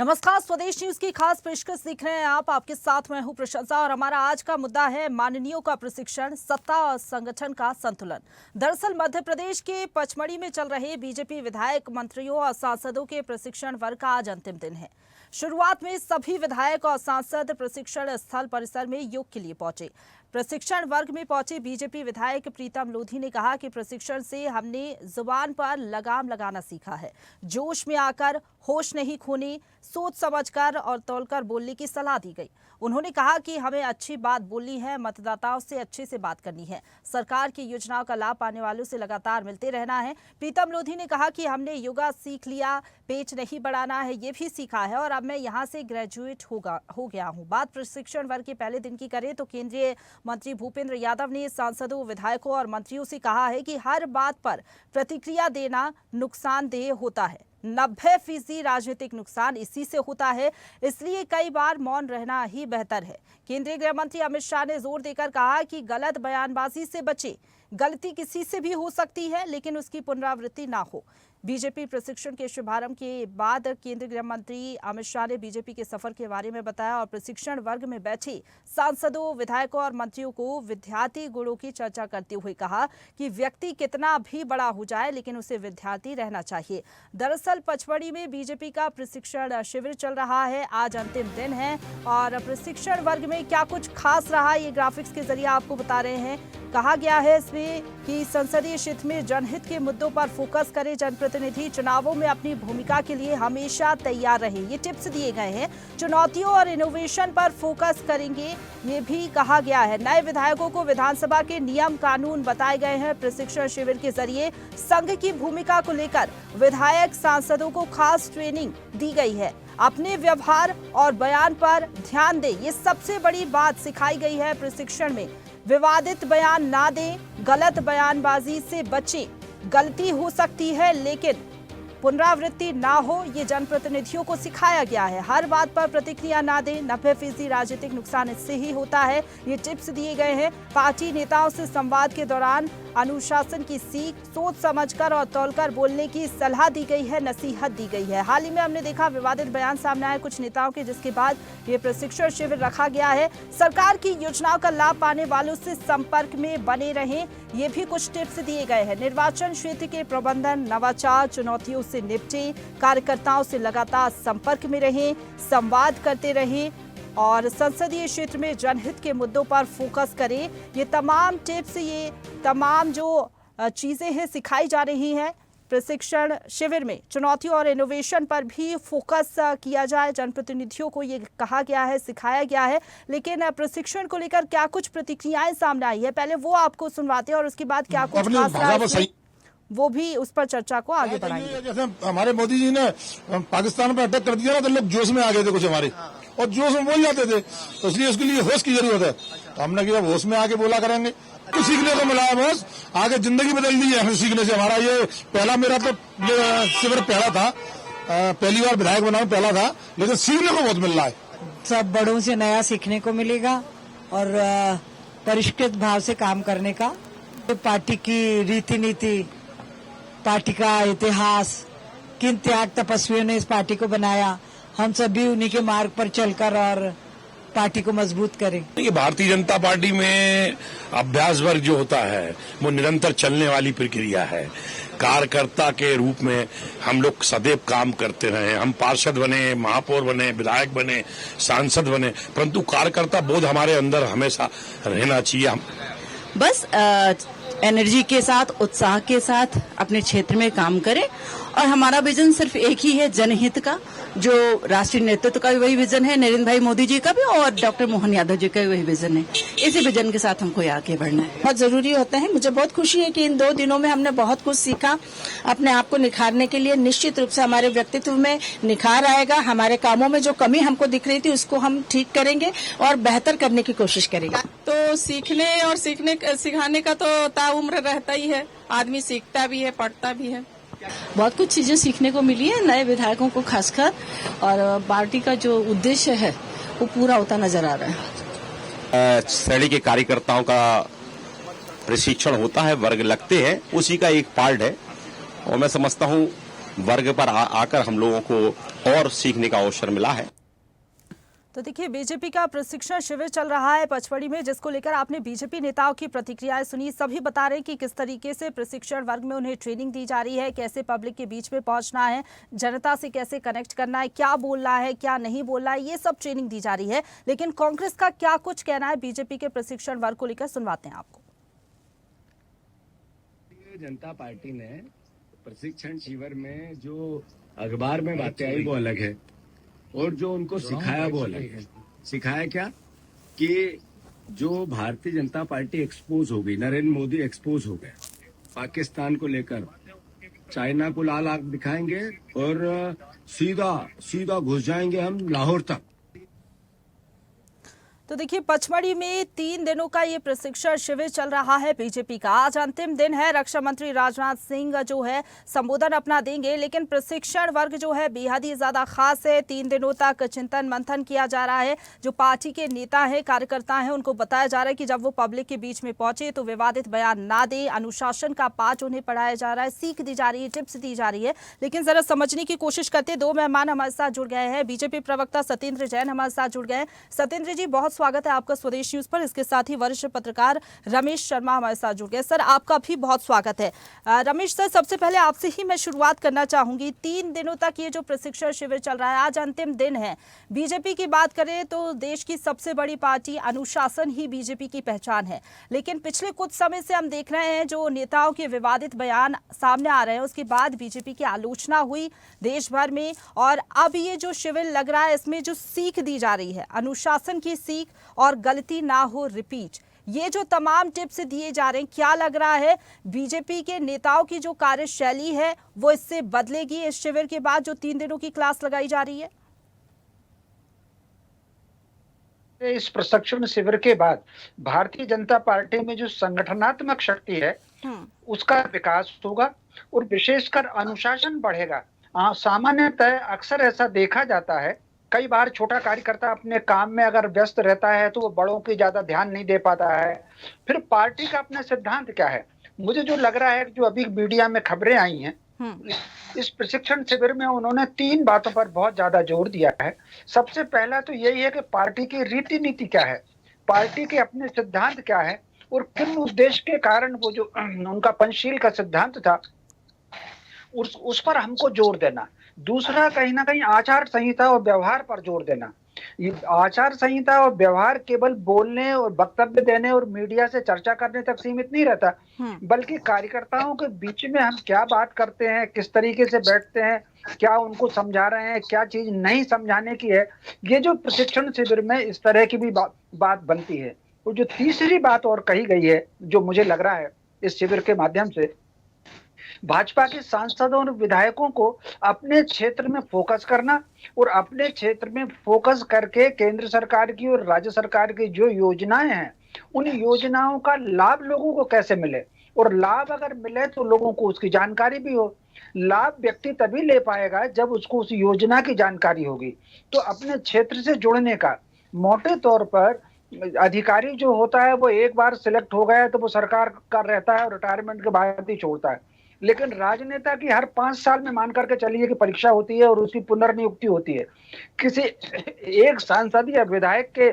नमस्कार, स्वदेश न्यूज की खास पेशकश देख रहे हैं आप। आपके साथ मैं हूं प्रशंसा और हमारा आज का मुद्दा है माननीयों का प्रशिक्षण, सत्ता और संगठन का संतुलन। दरअसल मध्य प्रदेश के पचमढ़ी में चल रहे बीजेपी विधायक, मंत्रियों और सांसदों के प्रशिक्षण वर्ग का आज अंतिम दिन है। शुरुआत में सभी विधायक और सांसद प्रशिक्षण स्थल परिसर में योग के लिए पहुंचे। प्रशिक्षण वर्ग में पहुंचे बीजेपी विधायक प्रीतम लोधी ने कहा कि प्रशिक्षण से हमने जुबान पर लगाम लगाना सीखा है, जोश में आकर होश नहीं खोने, सोच समझकर और तौलकर बोलने की सलाह दी गई। उन्होंने कहा कि हमें अच्छी बात बोलनी है, मतदाताओं से अच्छे से बात करनी है, सरकार की योजनाओं का लाभ पाने वालों से लगातार मिलते रहना है। प्रीतम लोधी ने कहा कि हमने योगा सीख लिया, पेट नहीं बढ़ाना है ये भी सीखा है और अब मैं यहाँ से ग्रेजुएट हो गया हूँ। बात प्रशिक्षण वर्ग के पहले दिन की करें तो केंद्रीय मंत्री भूपेंद्र यादव ने सांसदों, विधायकों और मंत्रियों से कहा है कि हर बात पर प्रतिक्रिया देना नुकसानदेह होता है। 90% राजनीतिक नुकसान इसी से होता है, इसलिए कई बार मौन रहना ही बेहतर है। केंद्रीय गृह मंत्री अमित शाह ने जोर देकर कहा कि गलत बयानबाजी से बचें। गलती किसी से भी हो सकती है, लेकिन उसकी पुनरावृत्ति ना हो। बीजेपी प्रशिक्षण के शुभारंभ के बाद केंद्रीय गृह मंत्री अमित शाह ने बीजेपी के सफर के बारे में बताया और प्रशिक्षण वर्ग में बैठे सांसदों, विधायकों और मंत्रियों को विद्यार्थी गुणों की चर्चा करते हुए कहा कि व्यक्ति कितना भी बड़ा हो जाए, लेकिन उसे विद्यार्थी रहना चाहिए। दरअसल पचमढ़ी में बीजेपी का प्रशिक्षण शिविर चल रहा है, आज अंतिम दिन है और प्रशिक्षण वर्ग में क्या कुछ खास रहा ये ग्राफिक्स के जरिए आपको बता रहे हैं। कहा गया है इसमें कि संसदीय क्षेत्र में जनहित के मुद्दों पर फोकस करें, जनप्रतिनिधि चुनावों में अपनी भूमिका के लिए हमेशा तैयार रहे, ये टिप्स दिए गए हैं। चुनौतियों और इनोवेशन पर फोकस करेंगे, ये भी कहा गया है। नए विधायकों को विधानसभा के नियम कानून बताए गए हैं। प्रशिक्षण शिविर के जरिए संघ की भूमिका को लेकर विधायक, सांसदों को खास ट्रेनिंग दी गई है। अपने व्यवहार और बयान पर ध्यान दें, ये सबसे बड़ी बात सिखाई गई है प्रशिक्षण में। विवादित बयान ना दें, गलत बयानबाजी से बचें। गलती हो सकती है लेकिन पुनरावृत्ति ना हो, ये जनप्रतिनिधियों को सिखाया गया है। हर बात पर प्रतिक्रिया ना दें, 90% राजनीतिक नुकसान इससे ही होता है, ये टिप्स दिए गए हैं। पार्टी नेताओं से संवाद के दौरान अनुशासन की सीख, सोच समझकर और तौलकर बोलने की सलाह दी गई है, नसीहत दी गई है। हाल ही में हमने देखा विवादित बयान सामने आए कुछ नेताओं के, जिसके बाद ये प्रशिक्षण शिविर रखा गया है। सरकार की योजनाओं का लाभ पाने वालों से संपर्क में बने रहें, ये भी कुछ टिप्स दिए गए हैं। निर्वाचन क्षेत्र के प्रबंधन, नवाचार, चुनौतियों से निपटें, कार्यकर्ताओं से लगातार संपर्क में रहें, संवाद करते रहें और संसदीय क्षेत्र में जनहित के मुद्दों पर फोकस करें। ये तमाम टिप्स, ये तमाम जो चीजें हैं सिखाई जा रही हैं प्रशिक्षण शिविर में। चुनौतियों और इनोवेशन पर भी फोकस किया जाए, जनप्रतिनिधियों को ये कहा गया है, सिखाया गया है। लेकिन प्रशिक्षण को लेकर क्या कुछ प्रतिक्रियाएं सामने आई है, पहले वो आपको सुनवाते हैं और उसके बाद क्या कुछ खास रहा वो भी उस पर चर्चा को आगे बढ़ाएंगे। जैसे हमारे मोदी जी ने पाकिस्तान पर अटैक कर दिया ना, तो लोग जोश में आ गए थे कुछ हमारे, और जोश में बोल जाते थे, तो इसलिए उसके लिए होश की जरूरत है। तो हमने कहा होश में आके बोला करेंगे। कुछ सीखने को मिला है बॉस, आगे जिंदगी बदल दी है हमें सीखने से। हमारा ये पहला, मेरा तो शिविर पहला था, पहली बार विधायक बना पहला था, लेकिन सीखने को बहुत मिल रहा है। सब बड़ों से नया सीखने को मिलेगा और परिष्कृत भाव से काम करने का। पार्टी की रीति नीति, पार्टी का इतिहास, किन त्याग तपस्वियों ने इस पार्टी को बनाया, हम सभी उन्हीं के मार्ग पर चलकर और पार्टी को मजबूत करें। ये भारतीय जनता पार्टी में अभ्यास वर्ग जो होता है वो निरंतर चलने वाली प्रक्रिया है। कार्यकर्ता के रूप में हम लोग सदैव काम करते रहे। हम पार्षद बने, महापौर बने, विधायक बने, सांसद बने, परंतु कार्यकर्ता बोध हमारे अंदर हमेशा रहना चाहिए। बस एनर्जी के साथ, उत्साह के साथ अपने क्षेत्र में काम करें और हमारा विजन सिर्फ एक ही है, जनहित का, जो राष्ट्रीय नेतृत्व का भी वही विजन है, नरेंद्र भाई मोदी जी का भी और डॉक्टर मोहन यादव जी का भी वही विजन है। इसी विजन के साथ हमको आगे बढ़ना है। बहुत जरूरी होता है। मुझे बहुत खुशी है कि इन 2 दिनों में हमने बहुत कुछ सीखा। अपने आप को निखारने के लिए निश्चित रूप से हमारे व्यक्तित्व में निखार आएगा। हमारे कामों में जो कमी हमको दिख रही थी उसको हम ठीक करेंगे और बेहतर करने की कोशिश करेंगे। तो सीखने और सिखाने का तो ताउम्र रहता ही है, आदमी सीखता भी है, पढ़ता भी है। बहुत कुछ चीजें सीखने को मिली है नए विधायकों को खासकर, और पार्टी का जो उद्देश्य है वो पूरा होता नजर आ रहा है। श्रेणी के कार्यकर्ताओं का प्रशिक्षण होता है, वर्ग लगते हैं, उसी का एक पार्ट है और मैं समझता हूँ वर्ग पर आकर हम लोगों को और सीखने का अवसर मिला है। तो देखिए, बीजेपी का प्रशिक्षण शिविर चल रहा है पचमढ़ी में, जिसको लेकर आपने बीजेपी नेताओं की प्रतिक्रियाएं सुनी। सभी बता रहे हैं कि किस तरीके से प्रशिक्षण वर्ग में उन्हें ट्रेनिंग दी जा रही है, कैसे पब्लिक के बीच में पहुंचना है, जनता से कैसे कनेक्ट करना है, क्या बोलना है क्या नहीं बोलना है, ये सब ट्रेनिंग दी जा रही है। लेकिन कांग्रेस का क्या कुछ कहना है बीजेपी के प्रशिक्षण वर्ग को लेकर, सुनवाते हैं आपको। जनता पार्टी ने प्रशिक्षण शिविर में जो अखबार में बातें आई वो अलग है, और जो उनको सिखाया वो अलग है। सिखाया क्या कि जो भारतीय जनता पार्टी एक्सपोज हो गई, नरेंद्र मोदी एक्सपोज हो गए पाकिस्तान को लेकर, चाइना को लाल आंख दिखाएंगे और सीधा सीधा घुस जाएंगे हम लाहौर तक। तो देखिए, पचमढ़ी में 3 दिनों का ये प्रशिक्षण शिविर चल रहा है बीजेपी का। आज अंतिम दिन है। रक्षा मंत्री राजनाथ सिंह जो है संबोधन अपना देंगे, लेकिन प्रशिक्षण वर्ग जो है बेहद ही ज्यादा खास है। 3 दिनों तक चिंतन मंथन किया जा रहा है। जो पार्टी के नेता हैं, कार्यकर्ता हैं, उनको बताया जा रहा है कि जब वो पब्लिक के बीच में पहुंचे तो विवादित बयान ना दे। अनुशासन का पाठ उन्हें पढ़ाया जा रहा है, सीख दी जा रही है, टिप्स दी जा रही है। लेकिन जरा समझने की कोशिश करते, 2 मेहमान हमारे साथ जुड़ गए हैं। बीजेपी प्रवक्ता सत्येंद्र जैन हमारे साथ जुड़ गए हैं। सत्येंद्र जी, बहुत स्वागत है आपका स्वदेश न्यूज पर। इसके साथ ही वरिष्ठ पत्रकार रमेश शर्मा हमारे साथ जुड़ गए। सर, आपका भी बहुत स्वागत है। रमेश सर, सबसे पहले आपसे ही मैं शुरुआत करना चाहूंगी। 3 दिनों तक ये जो प्रशिक्षण शिविर चल रहा है, आज अंतिम दिन है। बीजेपी की बात करें तो देश की सबसे बड़ी पार्टी, अनुशासन ही बीजेपी की पहचान है। लेकिन पिछले कुछ समय से हम देख रहे हैं जो नेताओं के विवादित बयान सामने आ रहे हैं, उसके बाद बीजेपी की आलोचना हुई देश भर में। और अब ये जो शिविर लग रहा है, इसमें जो सीख दी जा रही है, अनुशासन की सीख और गलती ना हो रिपीट, ये जो तमाम टिप्स दिए जा रहे हैं, क्या लग रहा है बीजेपी के नेताओं की जो कार्यशैली है वो इससे बदलेगी इस शिविर के बाद, जो 3 दिनों की क्लास लगाई जा रही है? इस प्रशिक्षण शिविर के बाद भारतीय जनता पार्टी में जो संगठनात्मक शक्ति है उसका विकास होगा और विशेषकर अनुशासन बढ़ेगा। सामान्यतः अक्सर ऐसा देखा जाता है, कई बार छोटा कार्यकर्ता अपने काम में अगर व्यस्त रहता है तो वो बड़ों की ज्यादा ध्यान नहीं दे पाता है। फिर पार्टी का अपना सिद्धांत क्या है? मुझे जो लग रहा है, जो अभी मीडिया में खबरें आई हैं, इस प्रशिक्षण शिविर में उन्होंने 3 बातों पर बहुत ज्यादा जोर दिया है। सबसे पहला तो यही है कि पार्टी की रीति नीति क्या है, पार्टी के अपने सिद्धांत क्या है और किन उद्देश्य के कारण वो जो उनका पंचशील का सिद्धांत था उस पर हमको जोर देना। दूसरा, कहीं ना कहीं आचार संहिता और व्यवहार पर जोर देना। ये आचार संहिता और व्यवहार केवल बोलने और वक्तव्य देने और मीडिया से चर्चा करने तक सीमित नहीं रहता, बल्कि कार्यकर्ताओं के बीच में हम क्या बात करते हैं, किस तरीके से बैठते हैं, क्या उनको समझा रहे हैं, क्या चीज नहीं समझाने की है। ये जो प्रशिक्षण शिविर में इस तरह की भी बात बनती है। और जो तीसरी बात और कही गई है, जो मुझे लग रहा है इस शिविर के माध्यम से भाजपा के सांसदों और विधायकों को अपने क्षेत्र में फोकस करना और अपने क्षेत्र में फोकस करके केंद्र सरकार की और राज्य सरकार की जो योजनाएं हैं, उन योजनाओं का लाभ लोगों को कैसे मिले, और लाभ अगर मिले तो लोगों को उसकी जानकारी भी हो। लाभ व्यक्ति तभी ले पाएगा जब उसको उस योजना की जानकारी होगी। तो अपने क्षेत्र से जुड़ने का, मोटे तौर पर अधिकारी जो होता है वो एक बार सिलेक्ट हो गया तो वो सरकार का रहता है और रिटायरमेंट के बाद ही छोड़ता है। लेकिन राजनेता की हर 5 साल में मान करके चलिए कि परीक्षा होती है और उसकी पुनर्नियुक्ति होती है। किसी एक सांसद या विधायक के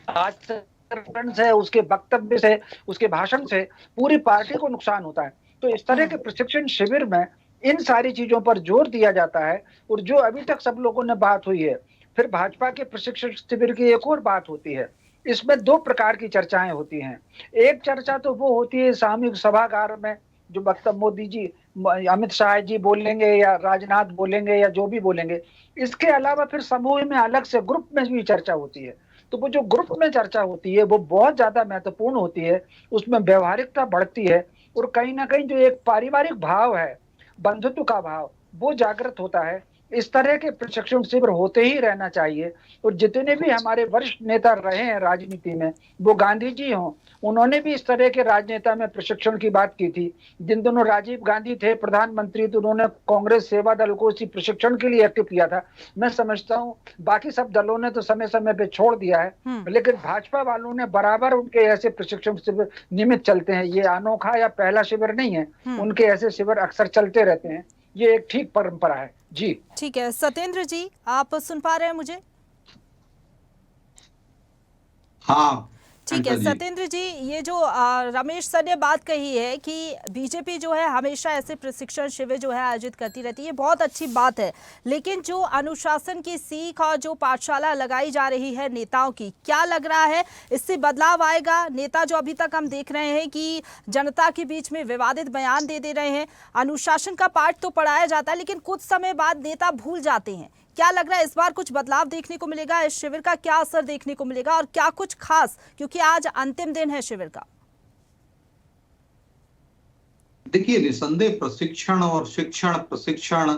आचरण से, उसके वक्तव्य से, उसके भाषण से पूरी पार्टी को नुकसान होता है। तो इस तरह के प्रशिक्षण शिविर में इन सारी चीजों पर जोर दिया जाता है। और जो अभी तक सब लोगों ने बात हुई है, फिर भाजपा के प्रशिक्षण शिविर की एक और बात होती है। इसमें 2 प्रकार की चर्चाएं होती हैं। एक चर्चा तो वो होती है सामूहिक सभागार में, जो वक्तव्य मोदी जी, अमित शाह जी बोलेंगे या राजनाथ बोलेंगे या जो भी बोलेंगे। इसके अलावा फिर समूह में अलग से ग्रुप में भी चर्चा होती है। तो वो जो ग्रुप में चर्चा होती है वो बहुत ज्यादा महत्वपूर्ण होती है, उसमें व्यवहारिकता बढ़ती है और कहीं ना कहीं जो एक पारिवारिक भाव है, बंधुत्व का भाव, वो जागृत होता है। इस तरह के प्रशिक्षण शिविर होते ही रहना चाहिए। और जितने भी हमारे वरिष्ठ नेता रहे हैं राजनीति में, वो गांधी जी हों, उन्होंने भी इस तरह के राजनेता में प्रशिक्षण की बात की थी। जिन दिनों राजीव गांधी थे प्रधानमंत्री, तो उन्होंने कांग्रेस सेवा दल को इसी प्रशिक्षण के लिए एक्टिव किया था। मैं समझता हूँ बाकी सब दलों ने तो समय समय पे छोड़ दिया है, लेकिन भाजपा वालों ने बराबर उनके ऐसे प्रशिक्षण शिविर नियमित चलते हैं। ये अनोखा या पहला शिविर नहीं है, उनके ऐसे शिविर अक्सर चलते रहते हैं। ये एक ठीक परंपरा है। जी ठीक है सत्येंद्र जी, आप सुन पा रहे हैं मुझे? हाँ ठीक है जी। सत्येंद्र जी, ये जो रमेश सर ने बात कही है कि बीजेपी जो है हमेशा ऐसे प्रशिक्षण शिविर जो है आयोजित करती रहती है, बहुत अच्छी बात है। लेकिन जो अनुशासन की सीख और जो पाठशाला लगाई जा रही है नेताओं की, क्या लग रहा है इससे बदलाव आएगा? नेता जो अभी तक हम देख रहे हैं कि जनता के बीच में विवादित बयान दे रहे हैं, अनुशासन का पाठ तो पढ़ाया जाता है लेकिन कुछ समय बाद नेता भूल जाते हैं। क्या लग रहा है इस बार कुछ बदलाव देखने को मिलेगा? इस शिविर का क्या असर देखने को मिलेगा और क्या कुछ खास, क्योंकि आज अंतिम दिन है शिविर का? देखिए, निसंदेह प्रशिक्षण और शिक्षण, प्रशिक्षण,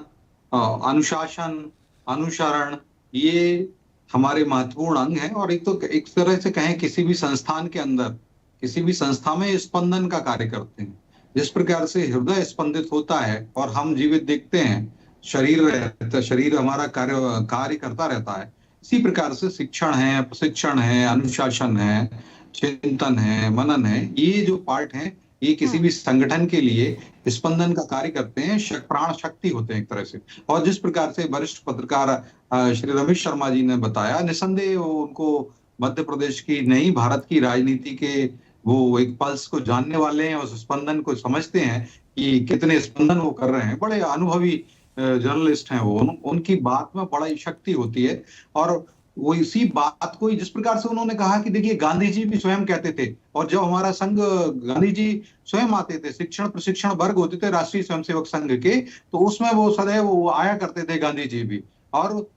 अनुशासन, अनुसरण, ये हमारे महत्वपूर्ण अंग हैं। और एक तो एक तरह से कहें, किसी भी संस्थान के अंदर, किसी भी संस्था में स्पंदन का कार्य करते हैं। जिस प्रकार से हृदय स्पंदित होता है और हम जीवित दिखते हैं, शरीर हमारा कार्य करता रहता है, इसी प्रकार से शिक्षण है, प्रशिक्षण है, अनुशासन है, चिंतन है, मनन है, ये जो पार्ट हैं, ये किसी भी संगठन के लिए स्पंदन का कार्य करते हैं, प्राण शक्ति होते हैं एक तरह से। और जिस प्रकार से वरिष्ठ पत्रकार श्री रमेश शर्मा जी ने बताया, निसंदेह वो उनको मध्य प्रदेश की नहीं, भारत की राजनीति के वो एक पल्स को जानने वाले हैं, उस स्पंदन को समझते हैं कि कितने स्पंदन वो कर रहे हैं। बड़े अनुभवी जर्नलिस्ट हैं वो, उनकी बात में बड़ा शक्ति होती है। और वो इसी बात को, जिस प्रकार से उन्होंने कहा कि देखिए, गांधी जी भी स्वयं कहते थे, और जब हमारा संघ, गांधी जी स्वयं आते थे, शिक्षण प्रशिक्षण वर्ग होते थे राष्ट्रीय स्वयंसेवक संघ के, तो उसमें वो सदैव वो आया करते थे, गांधी जी भी। और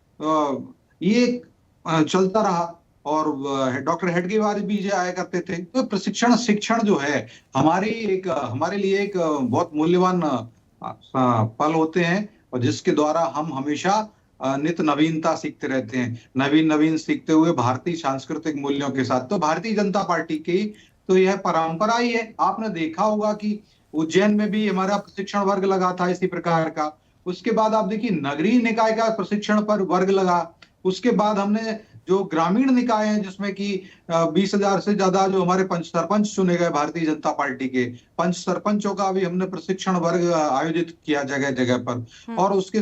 ये चलता रहा। और डॉक्टर हेडगेवार भी आया करते थे। तो प्रशिक्षण, शिक्षण जो है हमारे लिए एक बहुत मूल्यवान पल होते हैं, और जिसके द्वारा हम हमेशा नित्य नवीनता सीखते रहते हैं, नवीन सीखते हुए भारतीय सांस्कृतिक मूल्यों के साथ। तो भारतीय जनता पार्टी की तो यह परंपरा ही है। आपने देखा होगा कि उज्जैन में भी हमारा प्रशिक्षण वर्ग लगा था इसी प्रकार का। उसके बाद आप देखिए, नगरीय निकाय का प्रशिक्षण पर वर्ग लगा। उसके बाद हमने जो ग्रामीण निकाय हैं, जिसमें कि 20,000 से ज्यादा जो हमारे पंच सरपंच चुने गए भारतीय जनता पार्टी के, पंच सरपंचों का भी हमने प्रशिक्षण वर्ग आयोजित किया जगह जगह पर। और उसके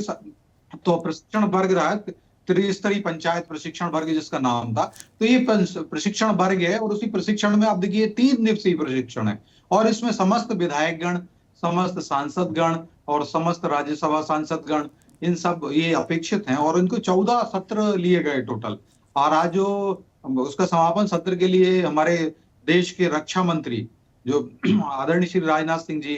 तो प्रशिक्षण वर्ग रहा त्रिस्तरीय पंचायत प्रशिक्षण वर्ग, जिसका नाम था। तो ये प्रशिक्षण वर्ग है, और उसी प्रशिक्षण में आप देखिए 3 दिवसीय प्रशिक्षण है, और इसमें समस्त विधायकगण, समस्त सांसदगण और समस्त राज्यसभा सांसदगण, इन सब ये अपेक्षित हैं। और इनको 14 सत्र लिए गए टोटल। और आज जो उसका समापन सत्र के लिए हमारे देश के रक्षा मंत्री जो आदरणीय श्री राजनाथ सिंह जी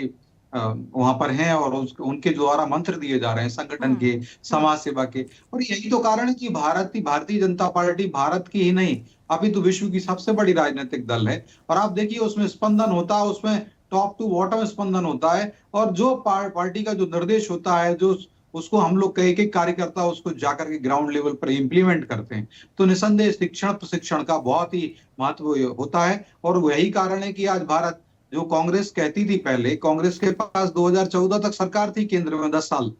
वहां पर हैं, और उनके द्वारा मंत्र दिए जा रहे हैं संगठन के, समाज सेवा के। और यही तो कारण है कि भारतीय जनता पार्टी भारत की ही नहीं, अभी तो विश्व की सबसे बड़ी राजनीतिक दल है। और आप देखिए, उसमें स्पंदन होता है, उसमें टॉप टू बॉटम स्पंदन होता है। और जो पार्टी का जो निर्देश होता है, जो उसको हम लोग एक एक कार्यकर्ता उसको जाकर के ग्राउंड लेवल पर इम्प्लीमेंट करते हैं। तो निसंदेह शिक्षण प्रशिक्षण का बहुत ही महत्व होता है। और वही कारण है कि आज भारत, जो कांग्रेस कहती थी पहले, कांग्रेस के पास 2014 तक सरकार थी केंद्र में 10 साल,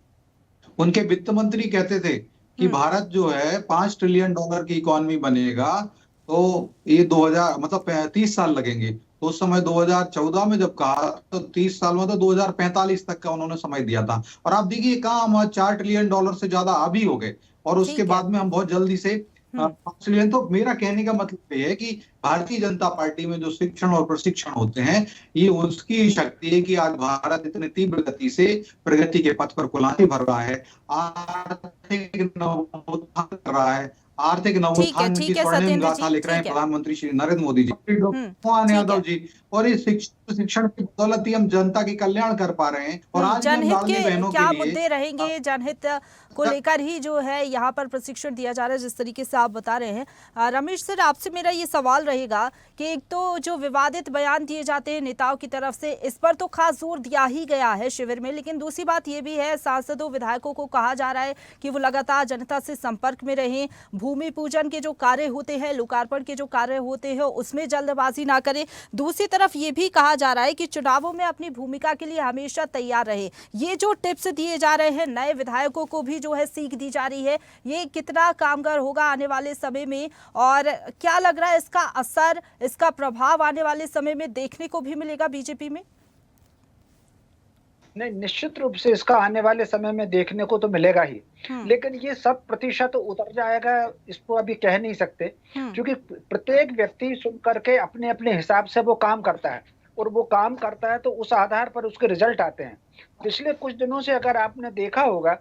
उनके वित्त मंत्री कहते थे कि भारत जो है $5 ट्रिलियन की इकोनॉमी बनेगा, तो ये 30 साल लगेंगे। तो उस समय 2014 में जब कहा, तो 30 साल में तो 2045 तक का उन्होंने समय दिया था। और आप देखिए कहाँ हम $4 ट्रिलियन से ज्यादा अभी हो गए, और उसके बाद में हम बहुत जल्दी से 5 ट्रिलियन। तो मेरा कहने का मतलब ये है कि भारतीय जनता पार्टी में जो शिक्षण और प्रशिक्षण होते हैं, ये उसकी शक्ति है कि आज भारत इतनी तीव्र गति से प्रगति के पथ पर कुल्हाड़ी भर रहा है, आर्थिक नवोत्थान कर रहा है, आर्थिक नवोत्थान की स्वर्णिम गाथा लिख रहे हैं प्रधानमंत्री श्री नरेंद्र मोदी जी, डॉक्टर यादव जी। और इस शिक्षण की बदौलत ही हम जनता की कल्याण कर पा रहे हैं। और आज जनहित के क्या मुद्दे रहेंगे, जनहित को लेकर ही जो है यहाँ पर प्रशिक्षण दिया जा रहा है, जिस तरीके से आप बता रहे हैं। रमेश सर, आपसे मेरा ये सवाल रहेगा कि एक तो जो विवादित बयान दिए जाते हैं नेताओं की तरफ से, इस पर तो खास जोर दिया ही गया है शिविर में, लेकिन दूसरी बात ये भी है, सांसदों विधायकों को कहा जा रहा है कि वो लगातार जनता से संपर्क में रहें, भूमि पूजन के जो कार्य होते हैं, लोकार्पण के जो कार्य होते हैं, उसमें जल्दबाजी ना करें। दूसरी तरफ ये भी कहा जा रहा है कि चुनावों में अपनी भूमिका के लिए हमेशा तैयार रहे। ये जो टिप्स दिए जा रहे हैं, नए विधायकों को भी जो है सीख दी जा रही है, ये कितना कामगार होगा आने वाले समय में, और क्या लग रहा है इसका असर, इसका प्रभाव आने वाले समय में देखने को भी मिलेगा बीजेपी में? नहीं, निश्चित रूप से इसका आने वाले समय में देखने को तो मिलेगा ही, लेकिन ये 100% उतर जाएगा इसको अभी कह नहीं सकते, क्योंकि प्रत्येक व्यक्ति सुन करके अपने अपने हिसाब से वो काम करता है, और वो काम करता है तो उस आधार पर उसके रिजल्ट आते हैं। पिछले कुछ दिनों से अगर आपने देखा होगा,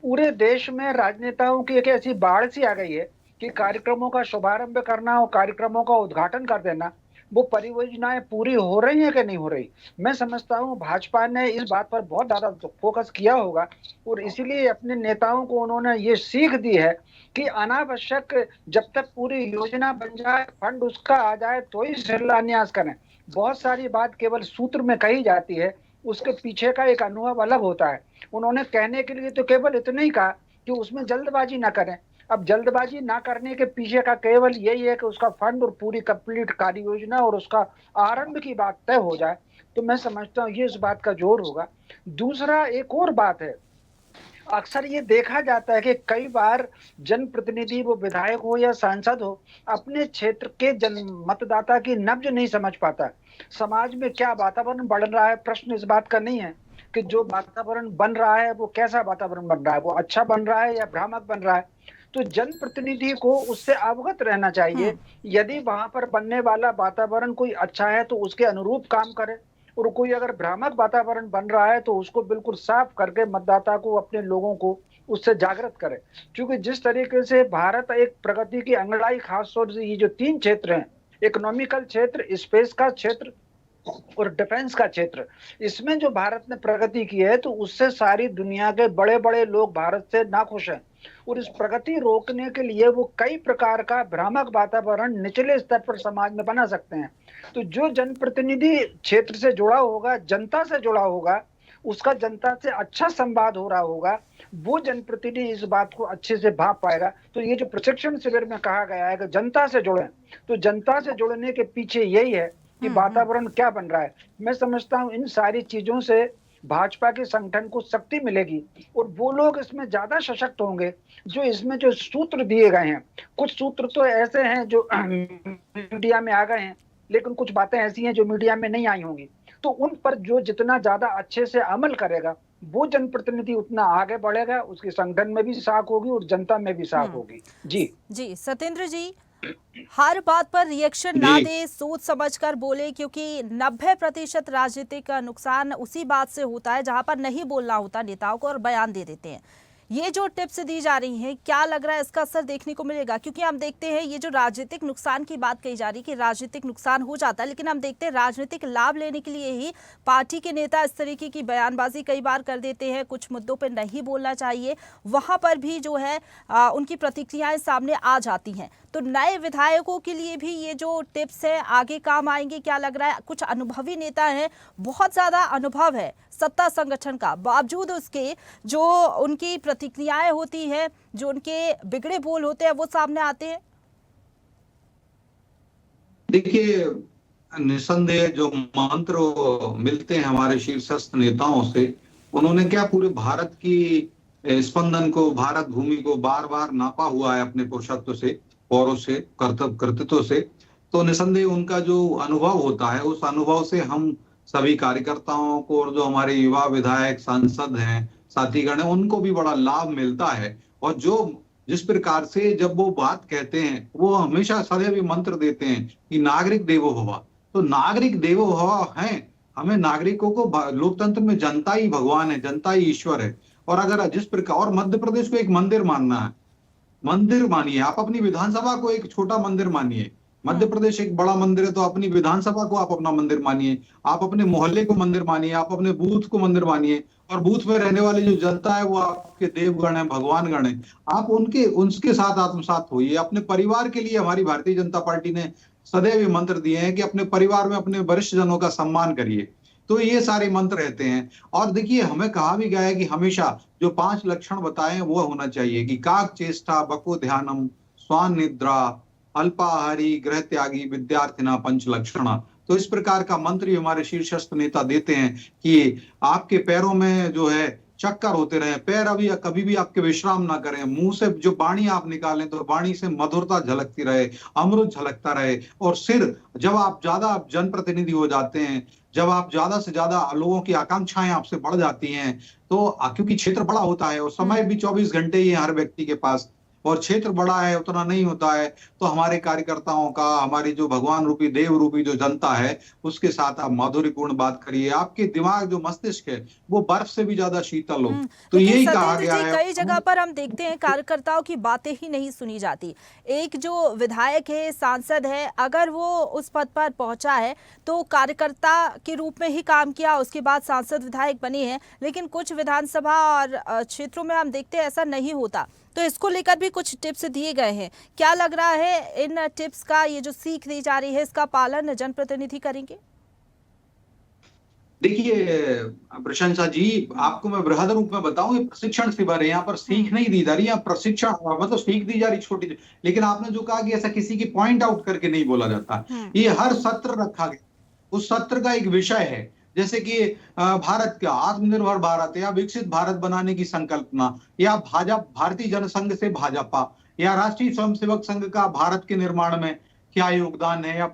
पूरे देश में राजनेताओं की एक ऐसी बाढ़ सी आ गई है कि कार्यक्रमों का शुभारंभ करना और कार्यक्रमों का उद्घाटन कर देना, वो परियोजनाएं पूरी हो रही हैं कि नहीं हो रही। मैं समझता हूँ भाजपा ने इस बात पर बहुत ज्यादा फोकस किया होगा, और इसीलिए अपने नेताओं को उन्होंने ये सीख दी है कि अनावश्यक जब तक पूरी योजना बन जाए, फंड उसका आ जाए तो ही शिलान्यास करें। बहुत सारी बात केवल सूत्र में कही जाती है, उसके पीछे का एक अनुभव अलग होता है। उन्होंने कहने के लिए तो केवल इतना ही कहा कि उसमें जल्दबाजी ना करें। अब जल्दबाजी ना करने के पीछे का केवल यही है कि उसका फंड और पूरी कंप्लीट कार्य योजना और उसका आरंभ की बात तय हो जाए, तो मैं समझता हूँ ये इस बात का जोर होगा। दूसरा एक और बात है, अक्सर ये देखा जाता है कि कई बार जनप्रतिनिधि, वो विधायक हो या सांसद हो, अपने क्षेत्र के मतदाता की नब्ज नहीं समझ पाता। समाज में क्या वातावरण बढ़ रहा है, प्रश्न इस बात का नहीं है कि जो वातावरण बन रहा है वो कैसा वातावरण बन रहा है, वो अच्छा बन रहा है या भ्रामक बन रहा है। तो जनप्रतिनिधि को उससे अवगत रहना चाहिए। यदि वहां पर बनने वाला वातावरण कोई अच्छा है तो उसके अनुरूप काम करे, और कोई अगर भ्रामक वातावरण बन रहा है तो उसको बिल्कुल साफ करके मतदाता को, अपने लोगों को उससे जागृत करे। क्योंकि जिस तरीके से भारत एक प्रगति की अंगड़ाई, खासतौर से ये जो 3 क्षेत्र हैं, इकोनॉमिकल क्षेत्र, स्पेस का क्षेत्र और डिफेंस का क्षेत्र, इसमें जो भारत ने प्रगति की है, तो उससे सारी दुनिया के बड़े बड़े लोग भारत से नाखुश हैं। और इस प्रगति रोकने के लिए वो कई प्रकार का भ्रामक वातावरण निचले स्तर पर समाज में बना सकते हैं। तो जो जनप्रतिनिधि क्षेत्र से जुड़ा होगा, जनता से जुड़ा होगा, उसका जनता से अच्छा संवाद हो रहा होगा, वो जनप्रतिनिधि इस बात को अच्छे से भाप पाएगा। तो ये जो प्रशिक्षण शिविर में कहा गया है कि जनता से जुड़े, तो जनता से जुड़ने के पीछे यही है कि वातावरण क्या बन रहा है। मैं समझता हूँ इन सारी चीजों से भाजपा के संगठन को शक्ति मिलेगी, और वो लोग इसमें ज्यादा सशक्त होंगे जो इसमें जो सूत्र दिए गए हैं। कुछ सूत्र तो ऐसे हैं जो मीडिया में आ गए हैं, लेकिन कुछ बातें ऐसी हैं जो मीडिया में नहीं आई होंगी। तो उन पर जो जितना ज्यादा अच्छे से अमल करेगा, वो जनप्रतिनिधि उतना आगे बढ़ेगा, उसके संगठन में भी साख होगी और जनता में भी साख होगी। जी सत्येंद्र जी, हर बात पर रिएक्शन ना दे, सोच समझकर बोले, क्योंकि 90% राजनीतिक नुकसान उसी बात से होता है जहां पर नहीं बोलना होता नेताओं को और बयान दे देते हैं। ये जो टिप्स दी जा रही हैं, क्या लग रहा है इसका असर देखने को मिलेगा? क्योंकि हम देखते हैं ये जो राजनीतिक नुकसान की बात कही जा रही है कि राजनीतिक नुकसान हो जाता है, लेकिन हम देखते हैं राजनीतिक लाभ लेने के लिए ही पार्टी के नेता इस तरीके की बयानबाजी कई बार कर देते हैं। कुछ मुद्दों पर नहीं बोलना चाहिए, वहां पर भी जो है उनकी प्रतिक्रियाएं सामने आ जाती हैं। तो नए विधायकों के लिए भी ये जो टिप्स है आगे काम आएंगे, क्या लग रहा है? कुछ अनुभवी नेता हैं, बहुत ज्यादा अनुभव है सत्ता संगठन का, बावजूद उसके जो उनकी प्रतिक्रियाएं होती हैं, जो उनके बिगड़े बोल होते हैं, वो सामने आते हैं। देखिए, निसंदेह जो मंत्र मिलते हैं हमारे शीर्षस्थ नेताओं से, उन्होंने क्या पूरे भारत की स्पंदन को, भारत भूमि को बार बार नापा हुआ है अपने पुरुषत्व से, पौरों से, कर्तृत्व से। तो निसंदेह उनका जो अनुभव होता है, उस अनुभव से हम सभी कार्यकर्ताओं को और जो हमारे युवा विधायक, सांसद हैं, साथीगण हैं, उनको भी बड़ा लाभ मिलता है। और जो जिस प्रकार से जब वो बात कहते हैं, वो हमेशा सदैव मंत्र देते हैं कि नागरिक देवो भव। तो नागरिक देवो भव हैं, हमें नागरिकों को, लोकतंत्र में जनता ही भगवान है, जनता ही ईश्वर है। और अगर जिस प्रकार, और मध्य प्रदेश को एक मंदिर मानना है, मंदिर मानिए, आप अपनी विधानसभा को एक छोटा मंदिर मानिए। मध्य प्रदेश एक बड़ा मंदिर है, तो अपनी विधानसभा को आप अपना मंदिर मानिए, आप अपने मोहल्ले को मंदिर मानिए, आप अपने बूथ को मंदिर मानिए, और बूथ में रहने वाली जो जनता है वो आपके देवगण है, भगवानगण है। आप उनके साथ आत्मसात होइए। अपने परिवार के लिए हमारी भारतीय जनता पार्टी ने सदैव ये मंत्र दिए हैं कि अपने परिवार में अपने वरिष्ठ जनों का सम्मान करिए। तो ये सारे मंत्र रहते हैं। और देखिए, हमें कहा भी गया है कि हमेशा जो 5 लक्षण बताए वो होना चाहिए कि काक चेष्टा, बको ध्यानम, स्वान निद्रा, अल्पाहारी, गृह त्यागी, विद्यार्थिना, पंच लक्षणा। तो इस प्रकार का मंत्र हमारे शीर्षस्थ नेता देते हैं कि आपके पैरों में जो है चक्कर होते रहे, पैर अभी कभी भी आपके विश्राम ना करें, मुंह से जो वाणी आप निकालें तो वाणी से मधुरता झलकती रहे, अमृत झलकता रहे। और सिर, जब आप ज्यादा जनप्रतिनिधि हो जाते हैं, जब आप ज्यादा से ज्यादा लोगों की आकांक्षाएं आपसे बढ़ जाती हैं, तो क्योंकि क्षेत्र बड़ा होता है और समय भी 24 घंटे ही है हर व्यक्ति के पास, और क्षेत्र बड़ा है, उतना नहीं होता है, तो हमारे कार्यकर्ताओं का, हमारी जो भगवान रूपी देव रूपी जो जनता है, उसके साथ आप माधुर्यपूर्ण बात करिए। आपके दिमाग जो मस्तिष्क है वो बर्फ से भी ज्यादा शीतल हो। तो यही कहा गया है। कई जगह पर हम देखते हैं कार्यकर्ताओं की बातें ही नहीं सुनी जाती। एक जो विधायक है, सांसद है, अगर वो उस पद पर पहुंचा है तो कार्यकर्ता के रूप में ही काम किया, उसके बाद सांसद विधायक बने हैं, लेकिन कुछ विधानसभा और क्षेत्रों में हम देखते हैं ऐसा नहीं होता। तो इसको लेकर भी कुछ टिप्स दिए गए हैं। क्या लग रहा है इन टिप्स का, ये जो सीख दी जा रही है, इसका पालन जनप्रतिनिधि करेंगे? देखिए प्रशंसा जी, आपको मैं बृहद रूप में बताऊं, ये प्रशिक्षण शिविर है, यहाँ पर सीख नहीं दी जा रही, यहाँ प्रशिक्षण, मतलब सीख दी जा रही छोटी। लेकिन आपने जो कहा कि ऐसा किसी की पॉइंट आउट करके नहीं बोला जाता, ये हर सत्र रखा गया, उस सत्र का एक विषय है। जैसे कि भारत का आत्मनिर्भर भारत या विकसित भारत बनाने की संकल्पना, या भारतीय जनसंघ से भाजपा, या राष्ट्रीय स्वयंसेवक संघ का भारत के निर्माण में क्या योगदान है, या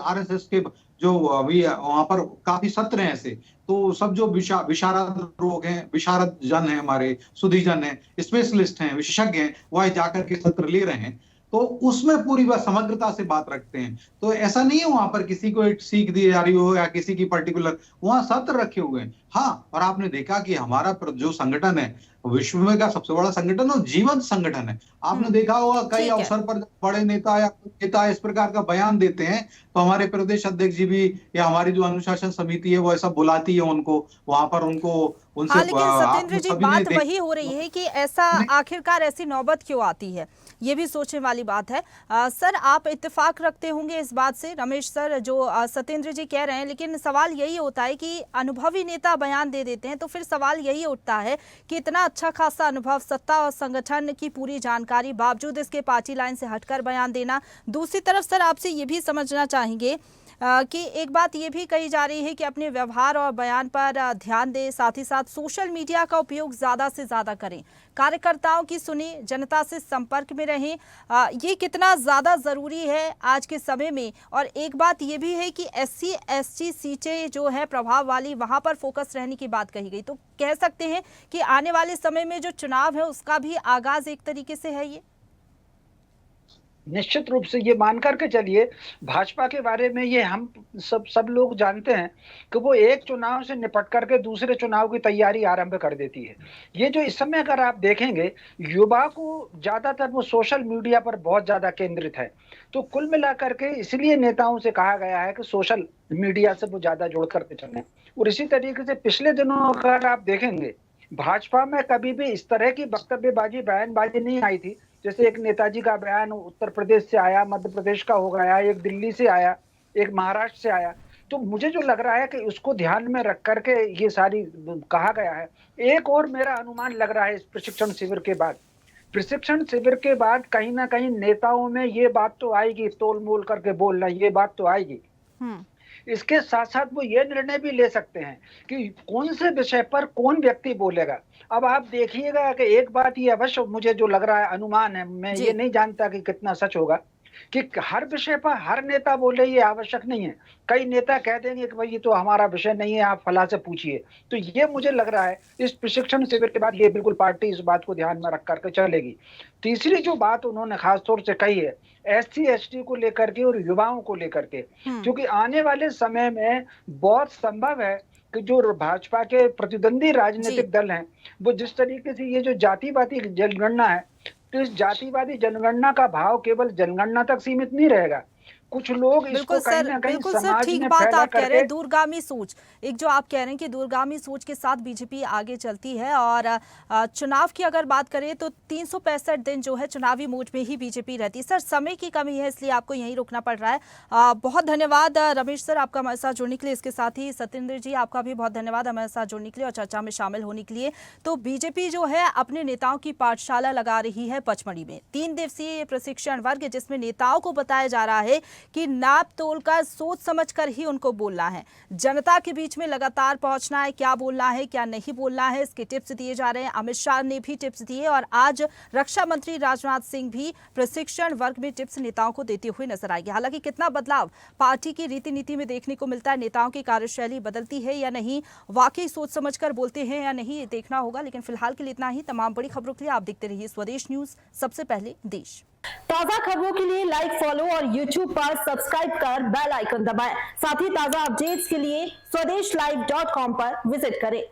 RSS के जो अभी वहां पर काफी सत्र हैं ऐसे। तो सब जो विशारद लोग हैं, विशारद जन है, हमारे सुधीजन है, स्पेशलिस्ट हैं, विशेषज्ञ हैं, वह जाकर के सत्र ले रहे हैं, तो उसमें पूरी बात समग्रता से बात रखते हैं। तो ऐसा नहीं है वहां पर किसी को एक सीख दी जा रही हो या किसी की पर्टिकुलर, वहां सत्र रखे हुए हैं। हाँ, और आपने देखा कि हमारा जो संगठन है विश्व में का सबसे बड़ा संगठन और जीवंत संगठन है। आपने देखा होगा कई अवसर पर बड़े नेता या नेता इस प्रकार का बयान देते हैं तो हमारे प्रदेश अध्यक्ष जी भी या हमारी जो अनुशासन समिति है वो ऐसा बुलाती है उनको, वहां पर उनको उनसे। लेकिन सत्येंद्र जी, बात वही हो रही है कि ऐसा आखिरकार ऐसी नौबत क्यों आती है, ये भी सोचने वाली बात है। सर, आप इत्तेफाक रखते होंगे इस बात से, रमेश सर, जो सत्येंद्र जी कह रहे हैं, लेकिन सवाल यही होता है कि अनुभवी नेता बयान दे देते हैं तो फिर सवाल यही उठता है कि इतना अच्छा खासा अनुभव, सत्ता और संगठन की पूरी जानकारी, बावजूद इसके पार्टी लाइन से हटकर बयान देना। दूसरी तरफ सर, आपसे ये भी समझना चाहेंगे कि एक बात ये भी कही जा रही है कि अपने व्यवहार और बयान पर ध्यान दें, साथ ही साथ सोशल मीडिया का उपयोग ज़्यादा से ज़्यादा करें, कार्यकर्ताओं की सुने, जनता से संपर्क में रहें। ये कितना ज़्यादा ज़रूरी है आज के समय में। और एक बात ये भी है कि SC ST सीटें जो है प्रभाव वाली, वहाँ पर फोकस रहने की बात कही गई। तो कह सकते हैं कि आने वाले समय में जो चुनाव है उसका भी आगाज़ एक तरीके से है ये। निश्चित रूप से ये मान करके चलिए, भाजपा के बारे में ये हम सब लोग जानते हैं कि वो एक चुनाव से निपट करके दूसरे चुनाव की तैयारी आरंभ कर देती है। ये जो इस समय अगर आप देखेंगे, युवा को ज्यादातर वो सोशल मीडिया पर बहुत ज्यादा केंद्रित है। तो कुल मिलाकर के इसलिए नेताओं से कहा गया है कि सोशल मीडिया से वो ज्यादा जुड़ करके चलें। और इसी तरीके से पिछले दिनों अगर आप देखेंगे, भाजपा में कभी भी इस तरह की वक्तव्यबाजी, बयानबाजी नहीं आई थी। जैसे एक नेताजी का बयान उत्तर प्रदेश से आया, मध्य प्रदेश का हो गया, एक दिल्ली से आया, एक महाराष्ट्र से आया। तो मुझे जो लग रहा है कि उसको ध्यान में रख करके ये सारी कहा गया है। एक और मेरा अनुमान लग रहा है, इस प्रशिक्षण शिविर के बाद कहीं ना कहीं नेताओं में ये बात तो आएगी, तोल मोल करके बोलना, ये बात तो आएगी। इसके साथ साथ वो ये निर्णय भी ले सकते हैं कि कौन से विषय पर कौन व्यक्ति बोलेगा। अब आप देखिएगा कि एक बात ये अवश्य मुझे जो लग रहा है, अनुमान है, मैं ये नहीं जानता कि कितना सच होगा, कि हर विषय पर हर नेता बोले ये आवश्यक नहीं है। कई नेता कह देंगे कि भाई ये तो हमारा विषय नहीं है, आप फला से पूछिए। तो ये मुझे लग रहा है इस प्रशिक्षण शिविर के बाद ये बिल्कुल पार्टी इस बात को ध्यान में रख करके चलेगी। तीसरी जो बात उन्होंने खासतौर से कही है SC ST को लेकर के और युवाओं को लेकर के, क्योंकि आने वाले समय में बहुत संभव है कि जो भाजपा के प्रतिद्वंदी राजनीतिक दल हैं, वो जिस तरीके से ये जो जातिवादी जनगणना है, तो इस जातिवादी जनगणना का भाव केवल जनगणना तक सीमित नहीं रहेगा। कुछ लोग इसको कहीं ना कहीं समाज ठीक में बात फैला आप कह रहे करके हैं, दूरगामी सोच, एक जो आप कह रहे हैं कि दूरगामी सोच के साथ बीजेपी आगे चलती है। और चुनाव की अगर बात करें तो 365 दिन जो है चुनावी मोड में ही बीजेपी रहती है। सर, समय की कमी है इसलिए आपको यहीं रुकना पड़ रहा है। बहुत धन्यवाद रमेश सर आपका हमारे साथ जुड़ने के लिए। इसके साथ ही सत्येंद्र जी आपका भी बहुत धन्यवाद हमारे साथ जुड़ने के लिए और चर्चा में शामिल होने के लिए। तो बीजेपी जो है अपने नेताओं की पाठशाला लगा रही है पचमढ़ी में। 3 दिवसीय प्रशिक्षण वर्ग जिसमें नेताओं को बताया जा रहा है कि नाप तोल कर सोच समझ कर ही उनको बोलना है। जनता के बीच में लगातार पहुंचना है, क्या बोलना है क्या नहीं बोलना है, इसके टिप्स दिए जा रहे हैं। अमित शाह ने भी टिप्स दिए और आज रक्षा मंत्री राजनाथ सिंह भी प्रशिक्षण वर्ग में टिप्स नेताओं को देते हुए नजर आएंगे। हालांकि कितना बदलाव पार्टी की रीति नीति में देखने को मिलता है, नेताओं की कार्यशैली बदलती है या नहीं, वाकई सोच समझकर बोलते हैं या नहीं, ये देखना होगा। लेकिन फिलहाल के लिए इतना ही। तमाम बड़ी खबरों के लिए आप देखते रहिए स्वदेश न्यूज, सबसे पहले देश। ताजा खबरों के लिए लाइक, फॉलो और YouTube पर सब्सक्राइब कर बेल आइकन दबाएं। साथ ही ताजा अपडेट्स के लिए स्वदेशलाइव.com पर विजिट करें।